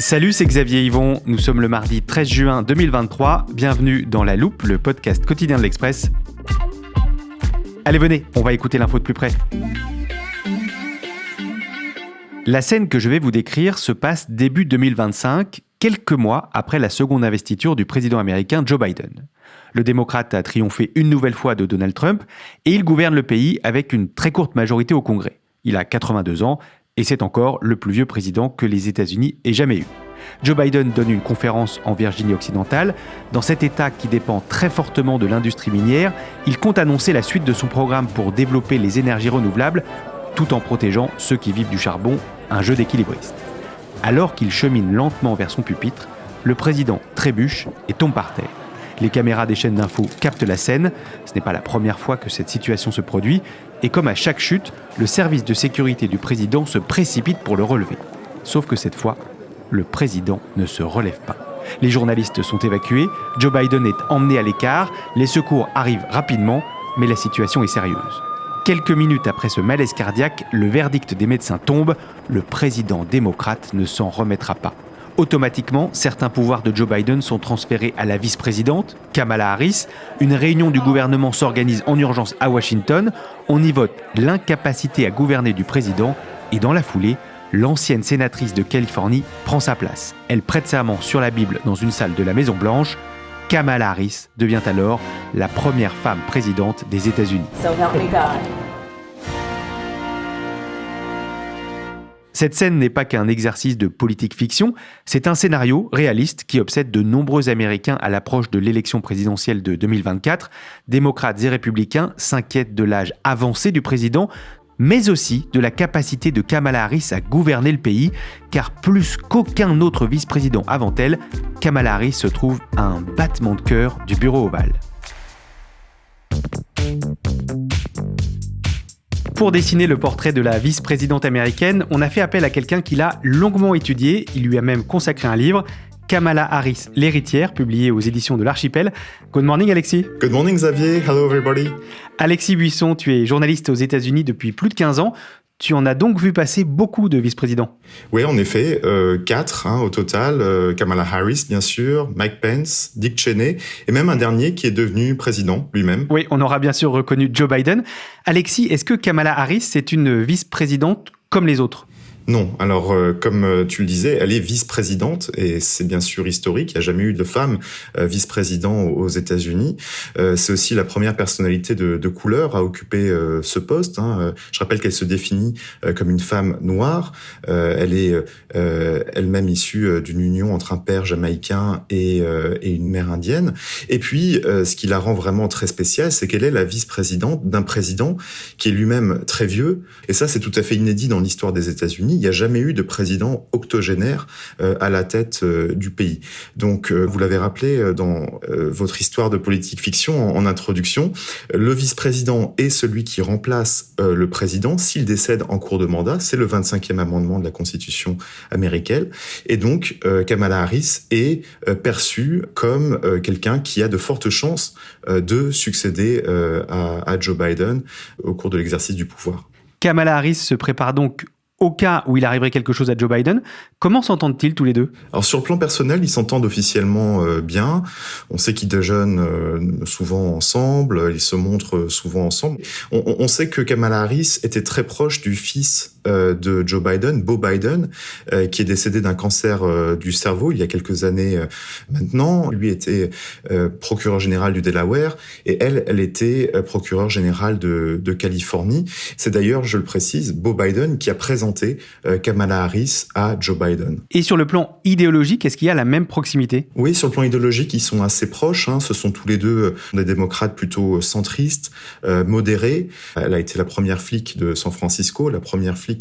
Salut, c'est Xavier Yvon. Nous sommes le mardi 13 juin 2023. Bienvenue dans La Loupe, le podcast quotidien de l'Express. Allez, venez, on va écouter l'info de plus près. La scène que je vais vous décrire se passe début 2025, quelques mois après la seconde investiture du président américain Joe Biden. Le démocrate a triomphé une nouvelle fois de Donald Trump et il gouverne le pays avec une très courte majorité au Congrès. Il a 82 ans et c'est encore le plus vieux président que les États-Unis aient jamais eu. Joe Biden donne une conférence en Virginie occidentale. Dans cet État qui dépend très fortement de l'industrie minière, il compte annoncer la suite de son programme pour développer les énergies renouvelables tout en protégeant ceux qui vivent du charbon, un jeu d'équilibristes. Alors qu'il chemine lentement vers son pupitre, le président trébuche et tombe par terre. Les caméras des chaînes d'infos captent la scène. Ce n'est pas la première fois que cette situation se produit. Et comme à chaque chute, le service de sécurité du président se précipite pour le relever. Sauf que cette fois, le président ne se relève pas. Les journalistes sont évacués, Joe Biden est emmené à l'écart, les secours arrivent rapidement, mais la situation est sérieuse. Quelques minutes après ce malaise cardiaque, le verdict des médecins tombe, le président démocrate ne s'en remettra pas. Automatiquement, certains pouvoirs de Joe Biden sont transférés à la vice-présidente, Kamala Harris. Une réunion du gouvernement s'organise en urgence à Washington. On y vote l'incapacité à gouverner du président et dans la foulée, l'ancienne sénatrice de Californie prend sa place. Elle prête serment sur la Bible dans une salle de la Maison-Blanche. Kamala Harris devient alors la première femme présidente des États-Unis. So help me God. Cette scène n'est pas qu'un exercice de politique fiction, c'est un scénario réaliste qui obsède de nombreux Américains à l'approche de l'élection présidentielle de 2024. Démocrates et républicains s'inquiètent de l'âge avancé du président, mais aussi de la capacité de Kamala Harris à gouverner le pays, car plus qu'aucun autre vice-président avant elle, Kamala Harris se trouve à un battement de cœur du bureau ovale. Pour dessiner le portrait de la vice-présidente américaine, on a fait appel à quelqu'un qui l'a longuement étudié, il lui a même consacré un livre, Kamala Harris, l'héritière, publié aux éditions de l'Archipel. Good morning Alexis. Good morning Xavier, hello everybody. Alexis Buisson, tu es journaliste aux États-Unis depuis plus de 15 ans. Tu en as donc vu passer beaucoup de vice-présidents. Oui, en effet, 4 au total. Kamala Harris, bien sûr, Mike Pence, Dick Cheney, et même un dernier qui est devenu président lui-même. Oui, on aura bien sûr reconnu Joe Biden. Alexis, est-ce que Kamala Harris, c'est une vice-présidente comme les autres ? Non, alors comme tu le disais, elle est vice-présidente et c'est bien sûr historique. Il n'y a jamais eu de femme vice-président aux États-Unis. C'est aussi la première personnalité de couleur à occuper ce poste. Je rappelle qu'elle se définit comme une femme noire. Elle est elle-même issue d'une union entre un père jamaïcain et une mère indienne. Et puis, ce qui la rend vraiment très spéciale, c'est qu'elle est la vice-présidente d'un président qui est lui-même très vieux. Et ça, c'est tout à fait inédit dans l'histoire des États-Unis. Il n'y a jamais eu de président octogénaire à la tête du pays. Donc, vous l'avez rappelé dans votre histoire de politique fiction en introduction, le vice-président est celui qui remplace le président s'il décède en cours de mandat. C'est le 25e amendement de la Constitution américaine. Et donc, Kamala Harris est perçue comme quelqu'un qui a de fortes chances de succéder à Joe Biden au cours de l'exercice du pouvoir. Kamala Harris se prépare donc au cas où il arriverait quelque chose à Joe Biden. Comment s'entendent-ils tous les deux ? Alors sur le plan personnel, ils s'entendent officiellement bien. On sait qu'ils déjeunent souvent ensemble, ils se montrent souvent ensemble. On sait que Kamala Harris était très proche du fils de Joe Biden, Beau Biden, qui est décédé d'un cancer du cerveau il y a quelques années maintenant. Lui était procureur général du Delaware et elle était procureure générale de Californie. C'est d'ailleurs, je le précise, Beau Biden qui a présenté Kamala Harris à Joe Biden. Et sur le plan idéologique, est-ce qu'il y a la même proximité ? Oui, sur le plan idéologique, ils sont assez proches. Ce sont tous les deux des démocrates plutôt centristes, modérés. Elle a été la première flic de San Francisco, la première flic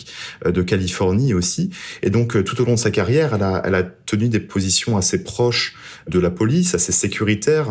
de Californie aussi. Et donc, tout au long de sa carrière, elle a tenu des positions assez proches de la police, assez sécuritaires.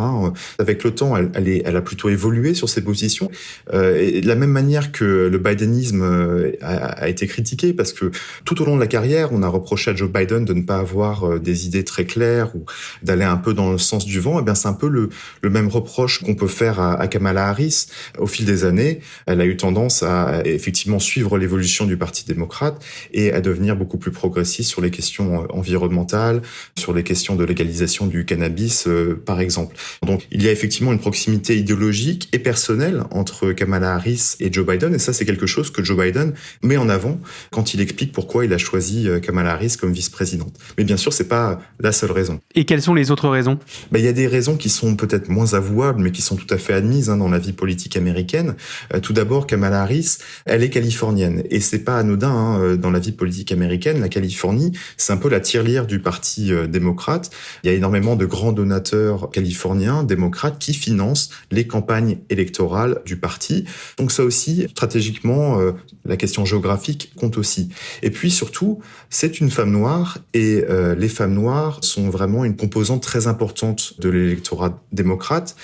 Avec le temps, elle a plutôt évolué sur ses positions. Et de la même manière que le bidenisme a été critiqué compliqué parce que tout au long de la carrière, on a reproché à Joe Biden de ne pas avoir des idées très claires ou d'aller un peu dans le sens du vent. Eh bien, c'est un peu le même reproche qu'on peut faire à Kamala Harris. Au fil des années, elle a eu tendance à effectivement suivre l'évolution du Parti démocrate et à devenir beaucoup plus progressiste sur les questions environnementales, sur les questions de légalisation du cannabis, par exemple. Donc, il y a effectivement une proximité idéologique et personnelle entre Kamala Harris et Joe Biden, et ça, c'est quelque chose que Joe Biden met en avant quand il explique pourquoi il a choisi Kamala Harris comme vice-présidente. Mais bien sûr, c'est pas la seule raison. Et quelles sont les autres raisons ? Il y a des raisons qui sont peut-être moins avouables, mais qui sont tout à fait admises dans la vie politique américaine. Tout d'abord, Kamala Harris, elle est californienne, et c'est pas anodin dans la vie politique américaine. La Californie, c'est un peu la tirelire du Parti démocrate. Il y a énormément de grands donateurs californiens, démocrates, qui financent les campagnes électorales du parti. Donc ça aussi, stratégiquement, la question géographique compte aussi. Et puis surtout, c'est une femme noire, et les femmes noires sont vraiment une composante très importante de l'électorat démocrate.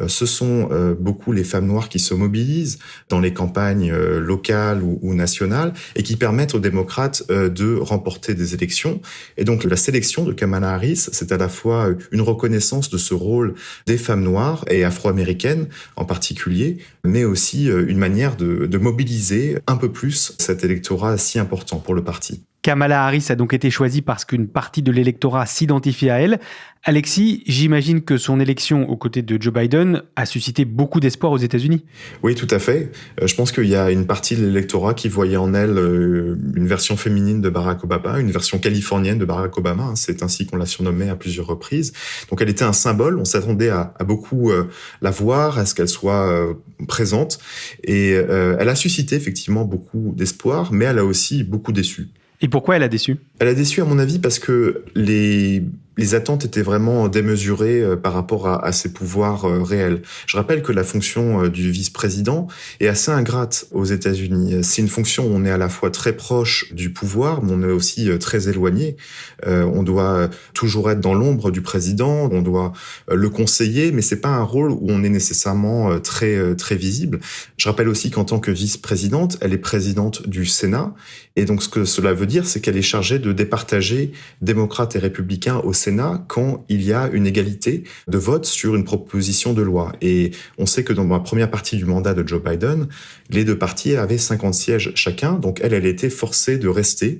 Ce sont beaucoup les femmes noires qui se mobilisent dans les campagnes locales ou nationales et qui permettent aux démocrates de remporter des élections. Et donc la sélection de Kamala Harris, c'est à la fois une reconnaissance de ce rôle des femmes noires et afro-américaines en particulier, mais aussi une manière de mobiliser un peu plus cet électorat si important pour le parti. Kamala Harris a donc été choisie parce qu'une partie de l'électorat s'identifie à elle. Alexis, j'imagine que son élection aux côtés de Joe Biden a suscité beaucoup d'espoir aux États-Unis. Oui, tout à fait. Je pense qu'il y a une partie de l'électorat qui voyait en elle une version féminine de Barack Obama, une version californienne de Barack Obama. C'est ainsi qu'on l'a surnommée à plusieurs reprises. Donc elle était un symbole. On s'attendait à beaucoup la voir, à ce qu'elle soit présente. Et elle a suscité effectivement beaucoup d'espoir, mais elle a aussi beaucoup déçu. Et pourquoi elle a déçu ? Elle a déçu, à mon avis, parce que les attentes étaient vraiment démesurées par rapport à ses pouvoirs réels. Je rappelle que la fonction du vice-président est assez ingrate aux États-Unis. C'est une fonction où on est à la fois très proche du pouvoir, mais on est aussi très éloigné. On doit toujours être dans l'ombre du président, on doit le conseiller, mais c'est pas un rôle où on est nécessairement très visible. Je rappelle aussi qu'en tant que vice-présidente, elle est présidente du Sénat, et donc ce que cela veut dire, c'est qu'elle est chargée de départager démocrates et républicains au Sénat quand il y a une égalité de vote sur une proposition de loi. Et on sait que dans la première partie du mandat de Joe Biden, les deux partis avaient 50 sièges chacun, donc elle était forcée de rester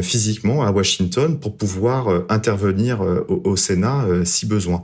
physiquement à Washington pour pouvoir intervenir au Sénat si besoin.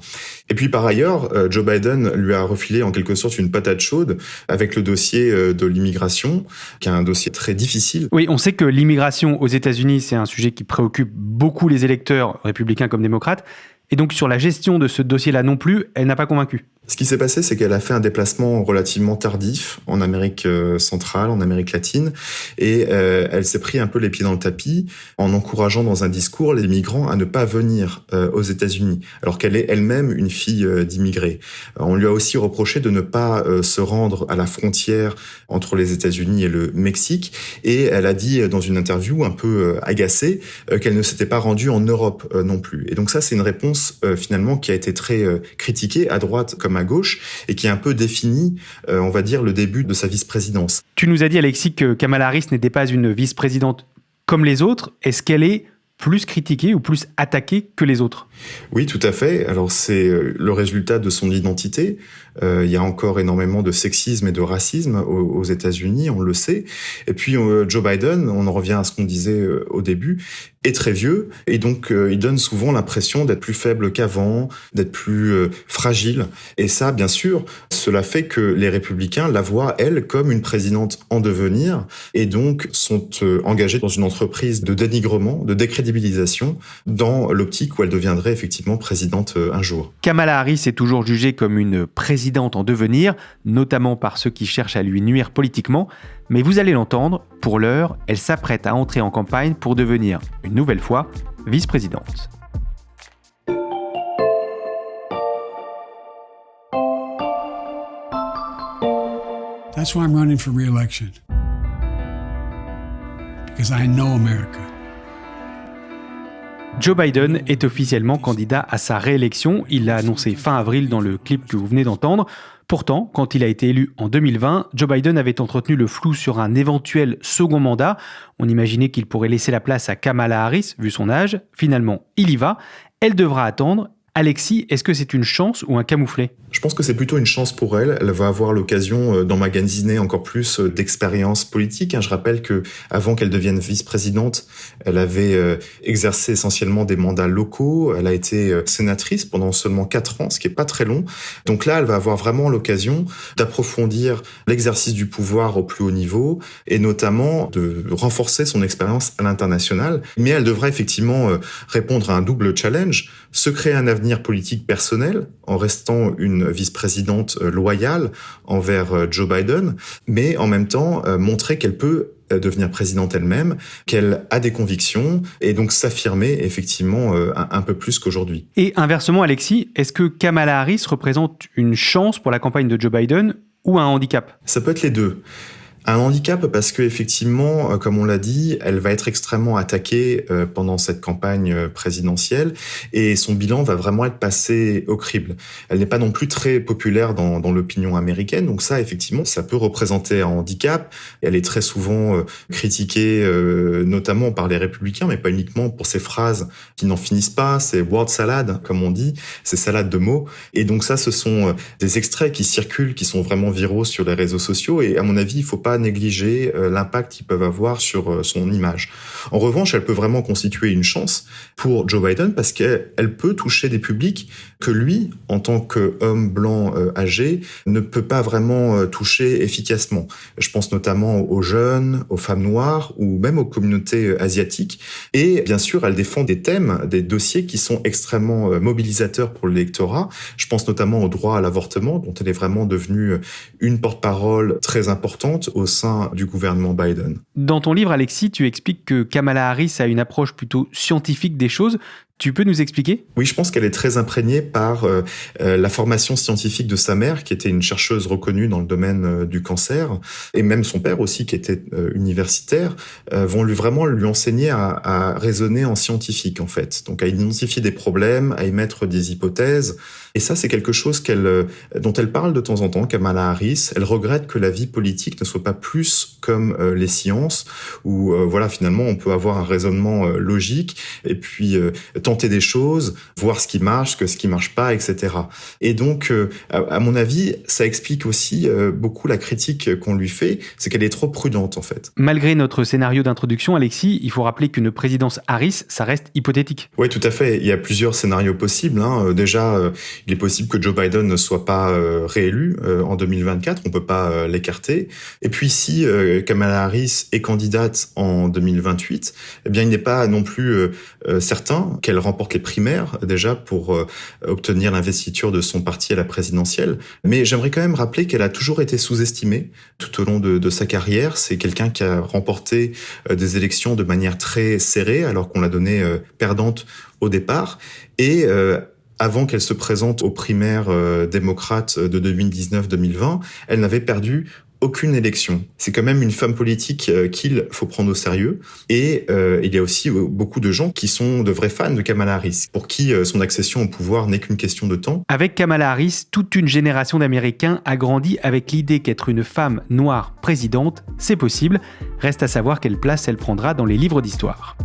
Et puis par ailleurs, Joe Biden lui a refilé en quelque sorte une patate chaude avec le dossier de l'immigration, qui est un dossier très difficile. Oui, on sait que l'immigration aux États-Unis, c'est un sujet qui préoccupe beaucoup les électeurs républicains comme démocrates. Et donc sur la gestion de ce dossier-là non plus, elle n'a pas convaincu. Ce qui s'est passé, c'est qu'elle a fait un déplacement relativement tardif en Amérique centrale, en Amérique latine, et elle s'est pris un peu les pieds dans le tapis en encourageant dans un discours les migrants à ne pas venir aux États-Unis, alors qu'elle est elle-même une fille d'immigrés. On lui a aussi reproché de ne pas se rendre à la frontière entre les États-Unis et le Mexique, et elle a dit dans une interview un peu agacée qu'elle ne s'était pas rendue en Europe non plus. Et donc ça, c'est une réponse finalement qui a été très critiquée à droite comme à gauche et qui a un peu défini, on va dire, le début de sa vice-présidence. Tu nous as dit, Alexis, que Kamala Harris n'était pas une vice-présidente comme les autres. Est-ce qu'elle est plus critiquée ou plus attaquée que les autres ? Oui, tout à fait. Alors c'est le résultat de son identité. Il y a encore énormément de sexisme et de racisme aux États-Unis, on le sait. Et puis Joe Biden, on en revient à ce qu'on disait au début, est très vieux et donc il donne souvent l'impression d'être plus faible qu'avant, d'être plus fragile. Et ça, bien sûr, cela fait que les républicains la voient, elle, comme une présidente en devenir et donc sont engagés dans une entreprise de dénigrement, de décrédibilisation dans l'optique où elle deviendrait effectivement présidente un jour. Kamala Harris est toujours jugée comme une présidente en devenir, notamment par ceux qui cherchent à lui nuire politiquement. Mais vous allez l'entendre, pour l'heure, elle s'apprête à entrer en campagne pour devenir, une nouvelle fois, vice-présidente. That's why I'm running for re-election. Because I know America. Joe Biden est officiellement candidat à sa réélection. Il l'a annoncé fin avril dans le clip que vous venez d'entendre. Pourtant, quand il a été élu en 2020, Joe Biden avait entretenu le flou sur un éventuel second mandat. On imaginait qu'il pourrait laisser la place à Kamala Harris, vu son âge. Finalement, il y va. Elle devra attendre. Alexis, est-ce que c'est une chance ou un camouflet ? Je pense que c'est plutôt une chance pour elle. Elle va avoir l'occasion d'emmagasiner encore plus d'expérience politique. Je rappelle que avant qu'elle devienne vice-présidente, elle avait exercé essentiellement des mandats locaux. Elle a été sénatrice pendant seulement 4 ans, ce qui est pas très long. Donc là, elle va avoir vraiment l'occasion d'approfondir l'exercice du pouvoir au plus haut niveau et notamment de renforcer son expérience à l'international. Mais elle devra effectivement répondre à un double challenge, se créer un avenir politique personnel en restant une vice-présidente loyale envers Joe Biden, mais en même temps montrer qu'elle peut devenir présidente elle-même, qu'elle a des convictions et donc s'affirmer effectivement un peu plus qu'aujourd'hui. Et inversement, Alexis, est-ce que Kamala Harris représente une chance pour la campagne de Joe Biden ou un handicap ? Ça peut être les deux. Un handicap parce que effectivement, comme on l'a dit, elle va être extrêmement attaquée pendant cette campagne présidentielle et son bilan va vraiment être passé au crible. Elle n'est pas non plus très populaire dans l'opinion américaine, donc ça, effectivement, ça peut représenter un handicap. Elle est très souvent critiquée, notamment par les républicains, mais pas uniquement pour ses phrases qui n'en finissent pas, ces word salad, comme on dit, ces salades de mots. Et donc ça, ce sont des extraits qui circulent, qui sont vraiment viraux sur les réseaux sociaux et à mon avis, il faut pas négliger l'impact qu'ils peuvent avoir sur son image. En revanche, elle peut vraiment constituer une chance pour Joe Biden parce qu'elle peut toucher des publics que lui, en tant qu'homme blanc âgé, ne peut pas vraiment toucher efficacement. Je pense notamment aux jeunes, aux femmes noires ou même aux communautés asiatiques. Et bien sûr, elle défend des thèmes, des dossiers qui sont extrêmement mobilisateurs pour l'électorat. Je pense notamment au droit à l'avortement, dont elle est vraiment devenue une porte-parole très importante au sein du gouvernement Biden. Dans ton livre, Alexis, tu expliques que Kamala Harris a une approche plutôt scientifique des choses. Tu peux nous expliquer ? Oui, je pense qu'elle est très imprégnée par la formation scientifique de sa mère, qui était une chercheuse reconnue dans le domaine du cancer, et même son père aussi, qui était universitaire, vont vraiment lui enseigner à raisonner en scientifique, en fait. Donc à identifier des problèmes, à émettre des hypothèses. Et ça, c'est quelque chose dont elle parle de temps en temps, Kamala Harris. Elle regrette que la vie politique ne soit pas plus comme les sciences, où voilà, finalement, on peut avoir un raisonnement logique, et puis tenter des choses, voir ce qui marche, ce qui marche pas, etc. Et donc, à mon avis, ça explique aussi beaucoup la critique qu'on lui fait, c'est qu'elle est trop prudente, en fait. Malgré notre scénario d'introduction, Alexis, il faut rappeler qu'une présidence Harris, ça reste hypothétique. Oui, tout à fait. Il y a plusieurs scénarios possibles. Déjà, il est possible que Joe Biden ne soit pas réélu en 2024. On peut pas l'écarter. Et puis, si Kamala Harris est candidate en 2028, eh bien, il n'est pas non plus certain qu'elle remporte les primaires, déjà, pour obtenir l'investiture de son parti à la présidentielle. Mais j'aimerais quand même rappeler qu'elle a toujours été sous-estimée tout au long de sa carrière. C'est quelqu'un qui a remporté des élections de manière très serrée, alors qu'on l'a donnée perdante au départ. Et avant qu'elle se présente aux primaires démocrates de 2019-2020, elle n'avait perdu aucune élection. C'est quand même une femme politique qu'il faut prendre au sérieux. Et il y a aussi beaucoup de gens qui sont de vrais fans de Kamala Harris, pour qui son accession au pouvoir n'est qu'une question de temps. Avec Kamala Harris, toute une génération d'Américains a grandi avec l'idée qu'être une femme noire présidente, c'est possible. Reste à savoir quelle place elle prendra dans les livres d'histoire.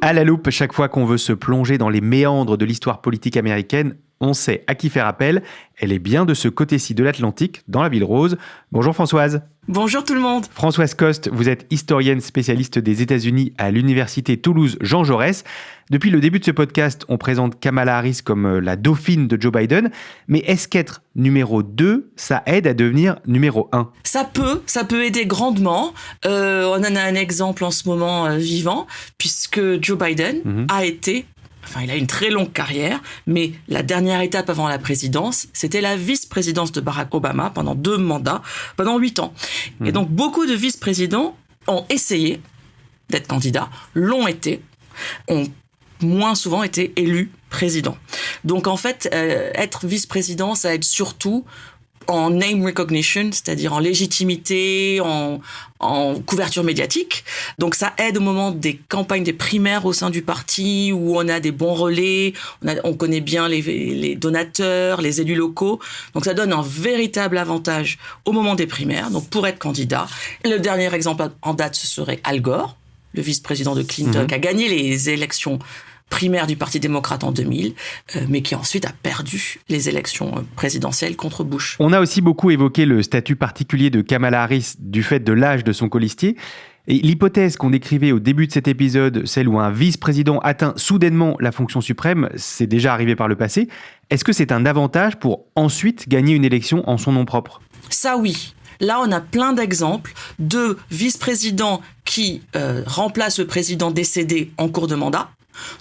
À la loupe, chaque fois qu'on veut se plonger dans les méandres de l'histoire politique américaine, on sait à qui faire appel. Elle est bien de ce côté-ci de l'Atlantique, dans la Ville Rose. Bonjour Françoise. Bonjour tout le monde. Françoise Coste, vous êtes historienne spécialiste des États-Unis à l'Université Toulouse Jean Jaurès. Depuis le début de ce podcast, on présente Kamala Harris comme la dauphine de Joe Biden. Mais est-ce qu'être numéro 2, ça aide à devenir numéro 1 ? Ça peut aider grandement. On en a un exemple en ce moment vivant, puisque Joe Biden il a une très longue carrière, mais la dernière étape avant la présidence, c'était la vice-présidence de Barack Obama pendant 2 mandats, pendant 8 ans. Et donc, beaucoup de vice-présidents ont essayé d'être candidats, l'ont été, ont moins souvent été élus président. Donc, en fait, être vice-président, ça aide surtout en name recognition, c'est-à-dire en légitimité, en couverture médiatique. Donc ça aide au moment des campagnes, des primaires au sein du parti, où on a des bons relais, on connaît bien les donateurs, les élus locaux. Donc ça donne un véritable avantage au moment des primaires, donc pour être candidat. Le dernier exemple en date, ce serait Al Gore, le vice-président de Clinton, qui a gagné les élections primaire du Parti démocrate en 2000, mais qui ensuite a perdu les élections présidentielles contre Bush. On a aussi beaucoup évoqué le statut particulier de Kamala Harris du fait de l'âge de son colistier. Et l'hypothèse qu'on décrivait au début de cet épisode, celle où un vice-président atteint soudainement la fonction suprême, c'est déjà arrivé par le passé. Est-ce que c'est un avantage pour ensuite gagner une élection en son nom propre ? Ça oui. Là, on a plein d'exemples de vice-présidents qui remplacent le président décédé en cours de mandat.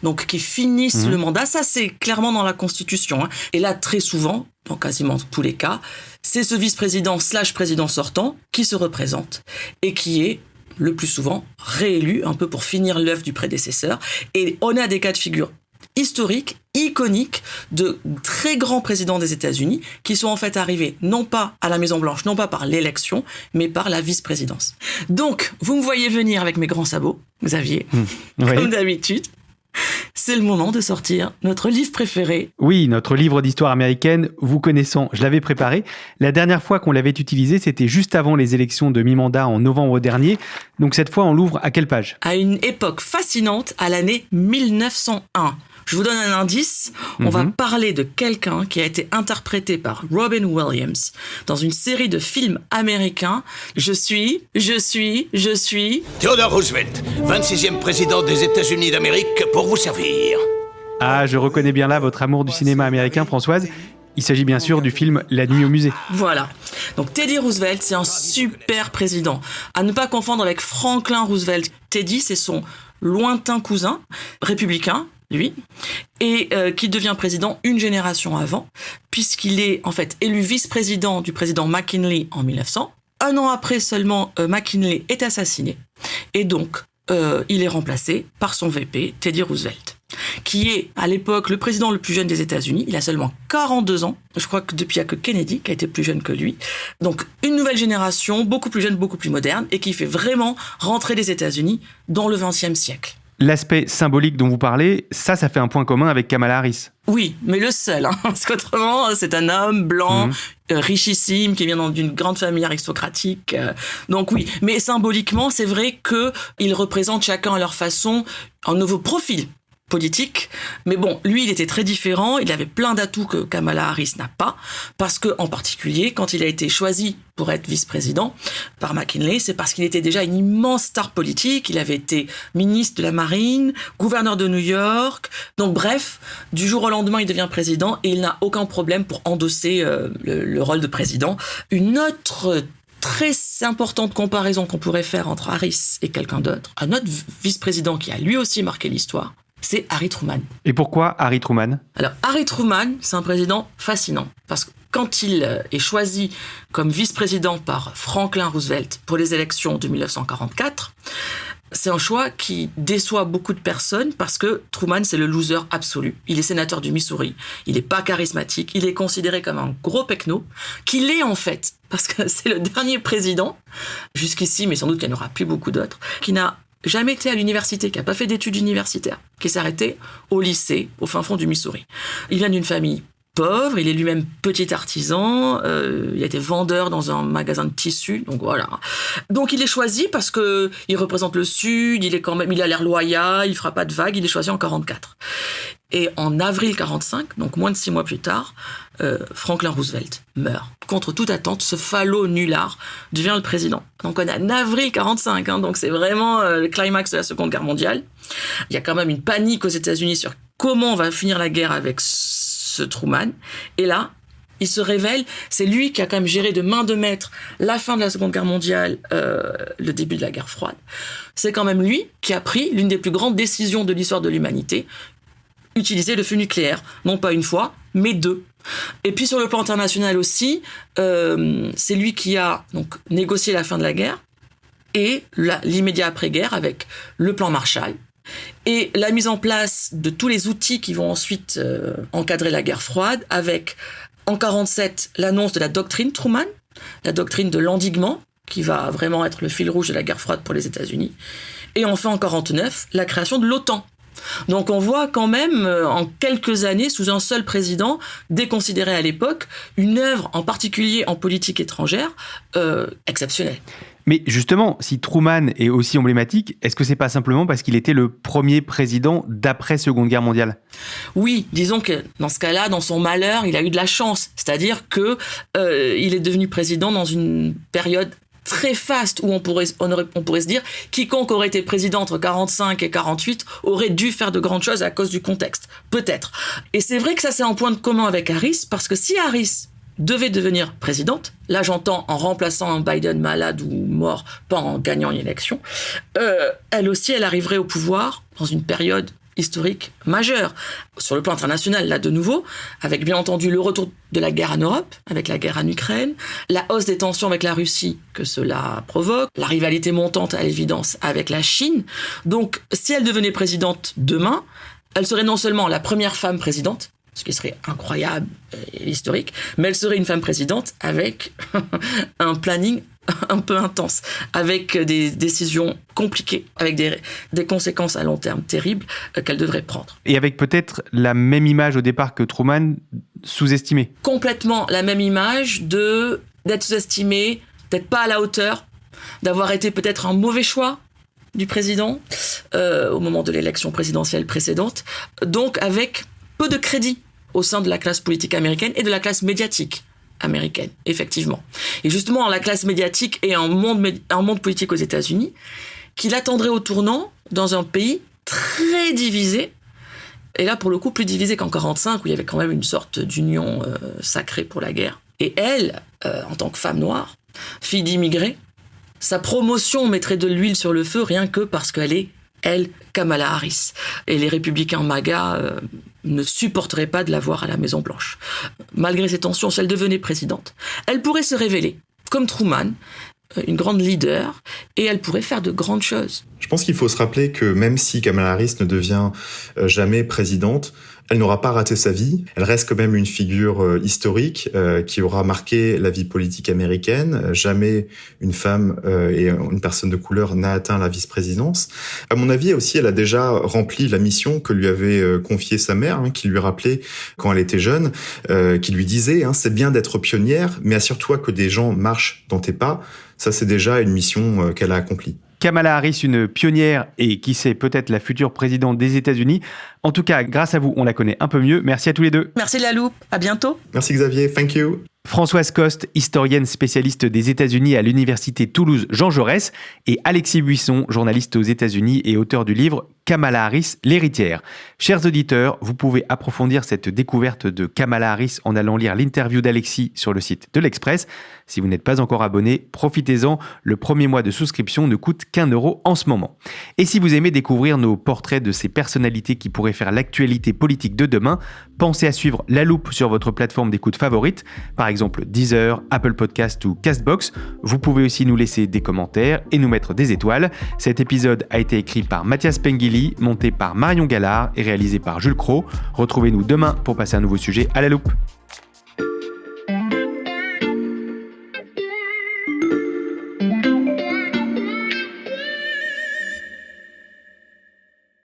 Donc, qui finissent le mandat. Ça, c'est clairement dans la Constitution. Et là, très souvent, dans quasiment tous les cas, c'est ce vice-président / président sortant qui se représente et qui est, le plus souvent, réélu un peu pour finir l'œuvre du prédécesseur. Et on a des cas de figure historiques, iconiques, de très grands présidents des États-Unis qui sont en fait arrivés non pas à la Maison-Blanche, non pas par l'élection, mais par la vice-présidence. Donc, vous me voyez venir avec mes grands sabots, Xavier, comme d'habitude. C'est le moment de sortir notre livre préféré. Oui, notre livre d'histoire américaine, vous connaissant, je l'avais préparé. La dernière fois qu'on l'avait utilisé, c'était juste avant les élections de mi-mandat en novembre dernier. Donc cette fois, on l'ouvre à quelle page ? À une époque fascinante, à l'année 1901. Je vous donne un indice, on va parler de quelqu'un qui a été interprété par Robin Williams dans une série de films américains. Je suis... Theodore Roosevelt, 26e président des États-Unis d'Amérique, pour vous servir. Ah, je reconnais bien là votre amour du cinéma américain, Françoise. Il s'agit bien sûr du film La nuit au musée. Voilà. Donc Teddy Roosevelt, c'est un super président. À ne pas confondre avec Franklin Roosevelt. Teddy, c'est son lointain cousin, républicain, lui, et qui devient président une génération avant, puisqu'il est en fait élu vice-président du président McKinley en 1900. Un an après seulement, McKinley est assassiné, et donc il est remplacé par son VP, Teddy Roosevelt, qui est à l'époque le président le plus jeune des États-Unis. Il a seulement 42 ans. Je crois que depuis, il n'y a que Kennedy qui a été plus jeune que lui. Donc une nouvelle génération, beaucoup plus jeune, beaucoup plus moderne, et qui fait vraiment rentrer les États-Unis dans le XXe siècle. L'aspect symbolique dont vous parlez, ça fait un point commun avec Kamala Harris. Oui, mais le seul, parce qu'autrement, c'est un homme blanc, richissime, qui vient d'une grande famille aristocratique. Donc oui, mais symboliquement, c'est vrai qu'ils représentent chacun à leur façon un nouveau profil politique. Mais bon, lui, il était très différent. Il avait plein d'atouts que Kamala Harris n'a pas. Parce que, en particulier, quand il a été choisi pour être vice-président par McKinley, c'est parce qu'il était déjà une immense star politique. Il avait été ministre de la Marine, gouverneur de New York. Donc bref, du jour au lendemain, il devient président et il n'a aucun problème pour endosser le rôle de président. Une autre très importante comparaison qu'on pourrait faire entre Harris et quelqu'un d'autre, un autre vice-président qui a lui aussi marqué l'histoire, c'est Harry Truman. Et pourquoi Harry Truman ? Alors, Harry Truman, c'est un président fascinant. Parce que quand il est choisi comme vice-président par Franklin Roosevelt pour les élections de 1944, c'est un choix qui déçoit beaucoup de personnes parce que Truman, c'est le loser absolu. Il est sénateur du Missouri. Il n'est pas charismatique. Il est considéré comme un gros pecno, qu'il est en fait, parce que c'est le dernier président, jusqu'ici, mais sans doute qu'il n'y en aura plus beaucoup d'autres, qui n'a jamais été à l'université, qui n'a pas fait d'études universitaires, qui s'est arrêté au lycée, au fin fond du Missouri. Il vient d'une famille pauvre, il est lui-même petit artisan, il a été vendeur dans un magasin de tissus, donc voilà. Donc il est choisi parce que il représente le Sud, il a l'air loyal, il fera pas de vagues, il est choisi en 44. Et en avril 45, donc moins de 6 mois plus tard, Franklin Roosevelt meurt. Contre toute attente, ce falot nulard devient le président. Donc on est en avril 45, donc c'est vraiment le climax de la Seconde Guerre mondiale. Il y a quand même une panique aux États-Unis sur comment on va finir la guerre avec ce Truman. Et là, il se révèle, c'est lui qui a quand même géré de main de maître la fin de la Seconde Guerre mondiale, le début de la guerre froide. C'est quand même lui qui a pris l'une des plus grandes décisions de l'histoire de l'humanité, utiliser le feu nucléaire, non pas une fois, mais 2. Et puis sur le plan international aussi, c'est lui qui a donc négocié la fin de la guerre et l'immédiat après-guerre avec le plan Marshall et la mise en place de tous les outils qui vont ensuite encadrer la guerre froide avec En 1947, l'annonce de la doctrine Truman, la doctrine de l'endiguement, qui va vraiment être le fil rouge de la guerre froide pour les États-Unis. Et enfin, en 1949, la création de l'OTAN. Donc on voit quand même, en quelques années, sous un seul président, déconsidéré à l'époque, une œuvre, en particulier en politique étrangère, exceptionnelle. Mais justement, si Truman est aussi emblématique, est-ce que c'est pas simplement parce qu'il était le premier président d'après Seconde Guerre mondiale ? Oui, disons que dans ce cas-là, dans son malheur, il a eu de la chance. C'est-à-dire que il est devenu président dans une période très faste où on pourrait se dire quiconque aurait été président entre 45 et 48 aurait dû faire de grandes choses à cause du contexte. Peut-être. Et c'est vrai que ça, c'est un point de commun avec Harris, parce que si Harris devait devenir présidente, là j'entends en remplaçant un Biden malade ou mort, pas en gagnant une élection, elle aussi, elle arriverait au pouvoir dans une période historique majeure. Sur le plan international, là de nouveau, avec bien entendu le retour de la guerre en Europe, avec la guerre en Ukraine, la hausse des tensions avec la Russie que cela provoque, la rivalité montante à l'évidence avec la Chine. Donc si elle devenait présidente demain, elle serait non seulement la première femme présidente, ce qui serait incroyable et historique, mais elle serait une femme présidente avec un planning un peu intense, avec des décisions compliquées, avec des conséquences à long terme terribles qu'elle devrait prendre. Et avec peut-être la même image au départ que Truman, sous-estimée. Complètement la même image d'être sous-estimée, d'être pas à la hauteur, d'avoir été peut-être un mauvais choix du président au moment de l'élection présidentielle précédente, donc avec peu de crédit au sein de la classe politique américaine et de la classe médiatique américaine, effectivement. Et justement, la classe médiatique et un monde politique aux États-Unis qui l'attendrait au tournant dans un pays très divisé, et là, pour le coup, plus divisé qu'en 1945, où il y avait quand même une sorte d'union sacrée pour la guerre. Et elle, en tant que femme noire, fille d'immigrés, sa promotion mettrait de l'huile sur le feu rien que parce qu'elle est, elle, Kamala Harris. Et les républicains MAGA ne supporteraient pas de la voir à la Maison-Blanche. Malgré ces tensions, si elle devenait présidente, elle pourrait se révéler, comme Truman, une grande leader, et elle pourrait faire de grandes choses. Je pense qu'il faut se rappeler que même si Kamala Harris ne devient jamais présidente, elle n'aura pas raté sa vie. Elle reste quand même une figure historique qui aura marqué la vie politique américaine. Jamais une femme et une personne de couleur n'a atteint la vice-présidence. À mon avis, aussi, elle a déjà rempli la mission que lui avait confiée sa mère, qui lui rappelait quand elle était jeune, qui lui disait c'est bien d'être pionnière, mais assure-toi que des gens marchent dans tes pas. Ça, c'est déjà une mission qu'elle a accomplie. Kamala Harris, une pionnière et qui sait peut-être la future présidente des États-Unis. En tout cas, grâce à vous, on la connaît un peu mieux. Merci à tous les deux. Merci La Loupe, à bientôt. Merci Xavier, thank you. Françoise Coste, historienne spécialiste des États-Unis à l'université Toulouse Jean Jaurès, et Alexis Buisson, journaliste aux États-Unis et auteur du livre Kamala Harris, l'héritière. Chers auditeurs, vous pouvez approfondir cette découverte de Kamala Harris en allant lire l'interview d'Alexis sur le site de l'Express. Si vous n'êtes pas encore abonné, profitez-en. Le premier mois de souscription ne coûte qu'1 € en ce moment. Et si vous aimez découvrir nos portraits de ces personnalités qui pourraient faire l'actualité politique de demain, pensez à suivre La Loupe sur votre plateforme d'écoute favorite, par exemple Deezer, Apple Podcast ou Castbox. Vous pouvez aussi nous laisser des commentaires et nous mettre des étoiles. Cet épisode a été écrit par Mathias Pengili, monté par Marion Gallard et réalisé par Jules Cros. Retrouvez-nous demain pour passer un nouveau sujet à La Loupe.